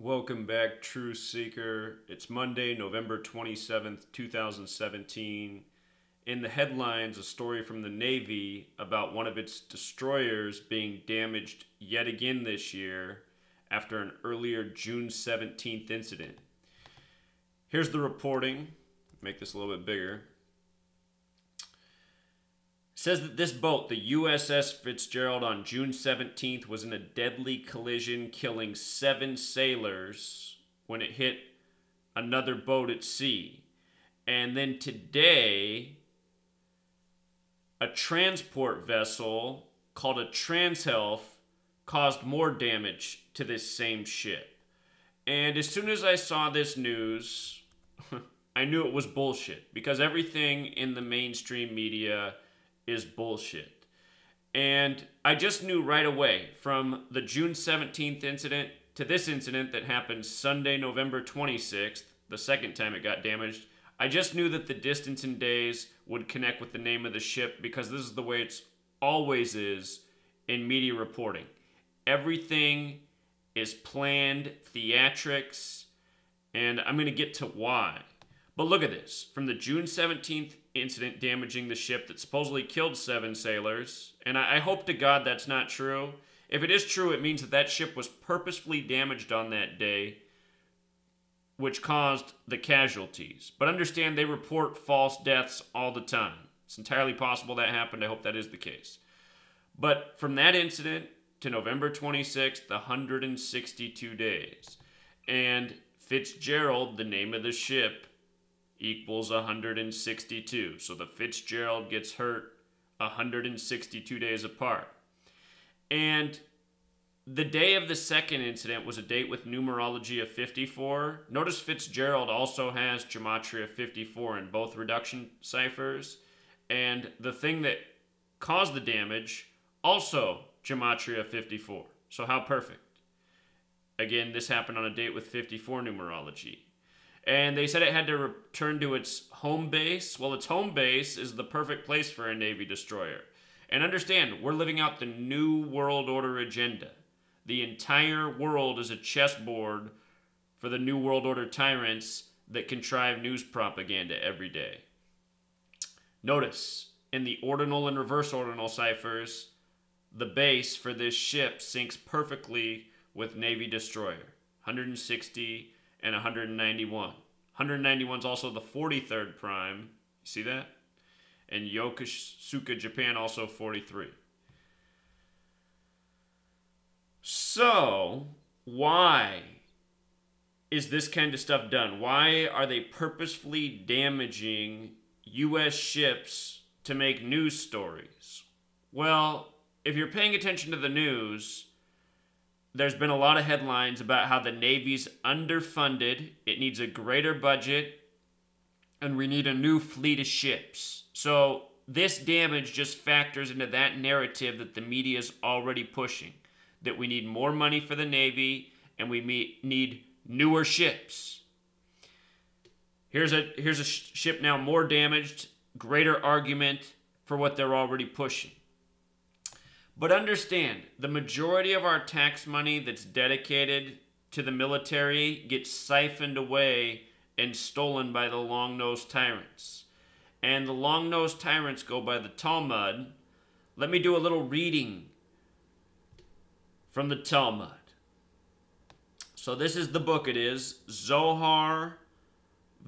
Welcome back, True Seeker. It's Monday, November 27th, 2017. In the headlines, a story from the Navy about one of its destroyers being damaged yet again this year after an earlier June 17th incident. Here's the reporting. Make this a little bit bigger. Says that this boat, the USS Fitzgerald, on June 17th was in a deadly collision, killing 7 sailors when it hit another boat at sea. And then today, a transport vessel called a Transhealth caused more damage to this same ship. And as soon as I saw this news, I knew it was bullshit, because everything in the mainstream media is bullshit. And I just knew right away, from the June 17th incident to this incident that happened Sunday, November 26th, the second time it got damaged, I just knew that the distance in days would connect with the name of the ship, because this is the way it's always is in media reporting. Everything is planned theatrics, and I'm going to get to why. But look at this. From the June 17th incident damaging the ship that supposedly killed 7 sailors, and I hope to God that's not true. If it is true, it means that that ship was purposefully damaged on that day, which caused the casualties. But understand, they report false deaths all the time. It's entirely possible that happened. I hope that is the case. But from that incident to November 26th, 162 days. And Fitzgerald, the name of the ship, equals 162. So the Fitzgerald gets hurt 162 days apart. And the day of the second incident was a date with numerology of 54. Notice Fitzgerald also has gematria 54 in both reduction ciphers. And the thing that caused the damage, also gematria 54. So how perfect. Again, this happened on a date with 54 numerology. And they said it had to return to its home base. Well, its home base is the perfect place for a Navy destroyer. And understand, we're living out the New World Order agenda. The entire world is a chessboard for the New World Order tyrants that contrive news propaganda every day. Notice, in the ordinal and reverse ordinal ciphers, the base for this ship syncs perfectly with Navy destroyer. 160 and 191. 191 is also the 43rd prime. You see that? And Yokosuka, Japan, also 43. So, why is this kind of stuff done? Why are they purposefully damaging U.S. ships to make news stories? Well, if you're paying attention to the news, there's been a lot of headlines about how the Navy's underfunded, it needs a greater budget, and we need a new fleet of ships. So this damage just factors into that narrative that the media is already pushing, that we need more money for the Navy and we need newer ships. Here's a ship now more damaged, greater argument for what they're already pushing. But understand, the majority of our tax money that's dedicated to the military gets siphoned away and stolen by the long-nosed tyrants. And the long-nosed tyrants go by the Talmud. Let me do a little reading from the Talmud. So this is the book. It is Zohar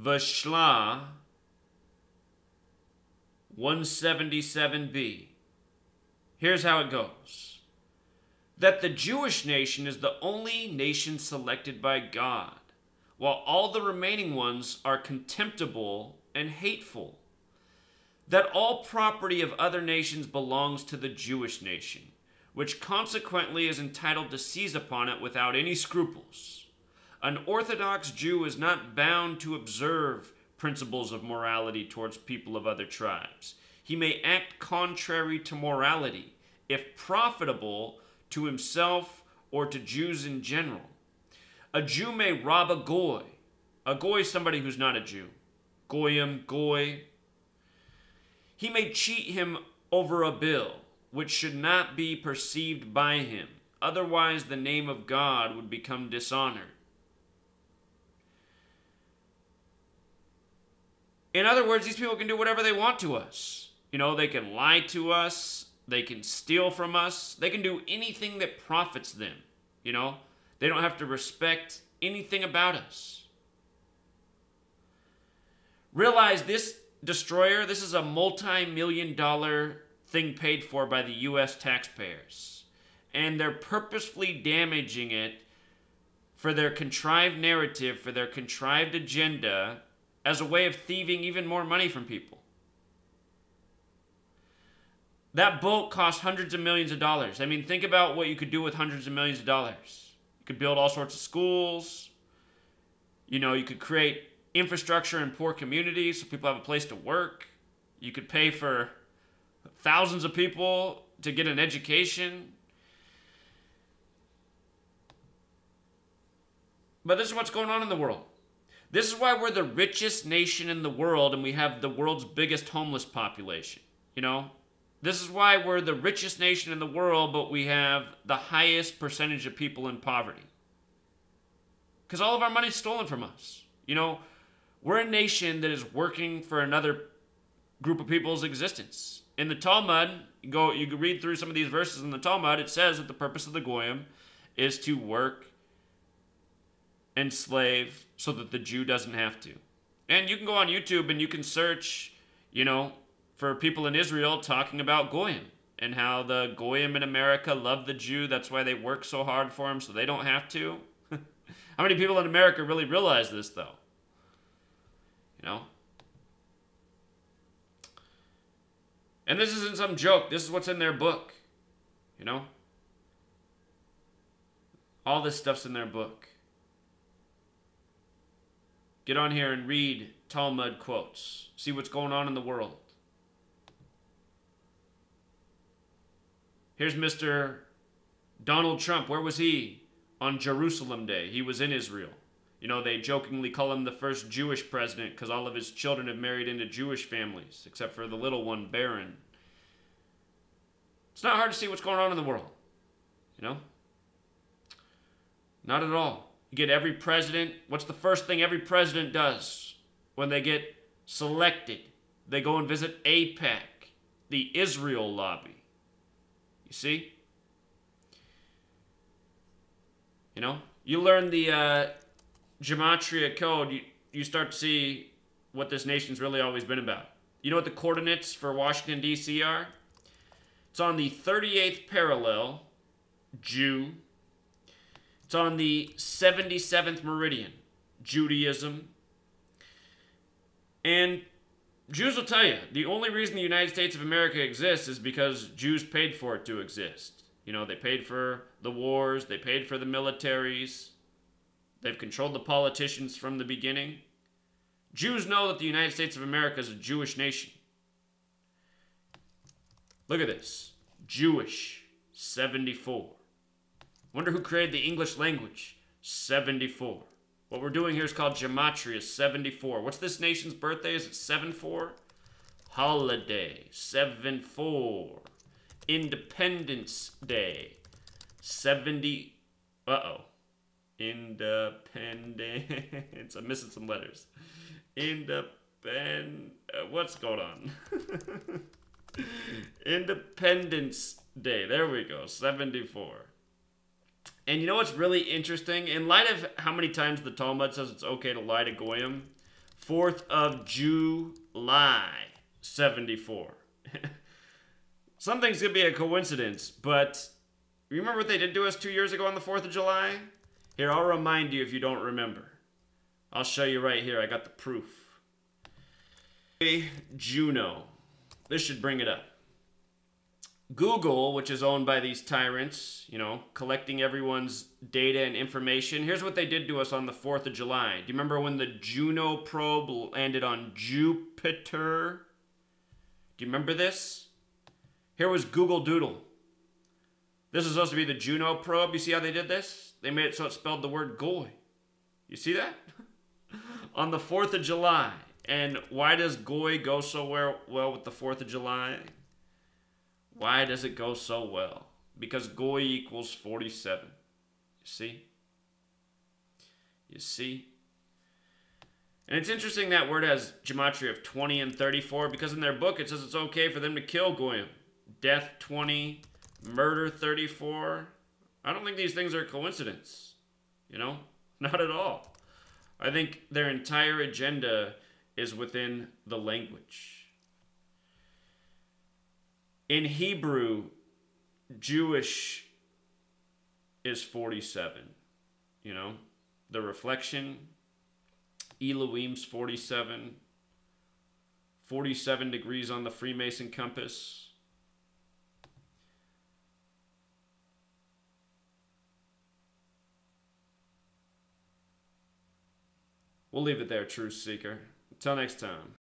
Vashla 177b. Here's how it goes. That the Jewish nation is the only nation selected by God, while all the remaining ones are contemptible and hateful. That all property of other nations belongs to the Jewish nation, which consequently is entitled to seize upon it without any scruples. An Orthodox Jew is not bound to observe principles of morality towards people of other tribes. He may act contrary to morality, if profitable to himself or to Jews in general. A Jew may rob a goy. A goy is somebody who's not a Jew. Goyim, goy. He may cheat him over a bill, which should not be perceived by him. Otherwise, the name of God would become dishonored. In other words, these people can do whatever they want to us. You know, they can lie to us. They can steal from us. They can do anything that profits them. You know, they don't have to respect anything about us. Realize this destroyer, this is a multi-million-dollar thing paid for by the U.S. taxpayers. And they're purposefully damaging it for their contrived narrative, for their contrived agenda, as a way of thieving even more money from people. That boat cost hundreds of millions of dollars. I mean, think about what you could do with hundreds of millions of dollars. You could build all sorts of schools. You know, you could create infrastructure in poor communities so people have a place to work. You could pay for thousands of people to get an education. But this is what's going on in the world. This is why we're the richest nation in the world and we have the world's biggest homeless population. You know, this is why we're the richest nation in the world, but we have the highest percentage of people in poverty. Because all of our money's stolen from us. You know, we're a nation that is working for another group of people's existence. In the Talmud, you can read through some of these verses in the Talmud, it says that the purpose of the goyim is to work and slave so that the Jew doesn't have to. And you can go on YouTube and you can search, you know, for people in Israel talking about goyim and how the goyim in America love the Jew. That's why they work so hard for him so they don't have to. How many people in America really realize this, though? You know? And this isn't some joke. This is what's in their book. You know? All this stuff's in their book. Get on here and read Talmud quotes. See what's going on in the world. Here's Mr. Donald Trump. Where was he on Jerusalem Day? He was in Israel. You know, they jokingly call him the first Jewish president because all of his children have married into Jewish families, except for the little one, Barron. It's not hard to see what's going on in the world. You know? Not at all. You get every president. What's the first thing every president does when they get selected? They go and visit AIPAC, the Israel lobby. You see? You know? You learn the gematria code, you start to see what this nation's really always been about. You know what the coordinates for Washington, D.C. are? It's on the 38th parallel, Jew. It's on the 77th meridian, Judaism. And Jews will tell you, the only reason the United States of America exists is because Jews paid for it to exist. You know, they paid for the wars, they paid for the militaries, they've controlled the politicians from the beginning. Jews know that the United States of America is a Jewish nation. Look at this. Jewish, 74. Wonder who created the English language? 74. What we're doing here is called gematria, 74. What's this nation's birthday? Is it 7-4? Holiday, 7-4. Independence Day, 70. Independence. I'm missing some letters. What's going on? Independence Day. There we go. 74. And you know what's really interesting? In light of how many times the Talmud says it's okay to lie to goyim, 4th of July, 74. Something's going to be a coincidence, but remember what they did to us 2 years ago on the 4th of July? Here, I'll remind you if you don't remember. I'll show you right here. I got the proof. Juno. This should bring it up. Google, which is owned by these tyrants, you know, collecting everyone's data and information. Here's what they did to us on the 4th of July. Do you remember when the Juno probe landed on Jupiter? Do you remember this? Here was Google Doodle. This is supposed to be the Juno probe. You see how they did this? They made it so it spelled the word goy. You see that? On the 4th of July. And why does goy go so well with the 4th of July? Why does it go so well? Because goy equals 47. You see? You see? And it's interesting that word has gematria of 20 and 34 because in their book it says it's okay for them to kill goyim. Death 20, murder 34. I don't think these things are a coincidence. You know? Not at all. I think their entire agenda is within the language. In Hebrew, Jewish is 47. You know? The reflection, Elohim's 47. 47 degrees on the Freemason compass. We'll leave it there, Truth Seeker. Until next time.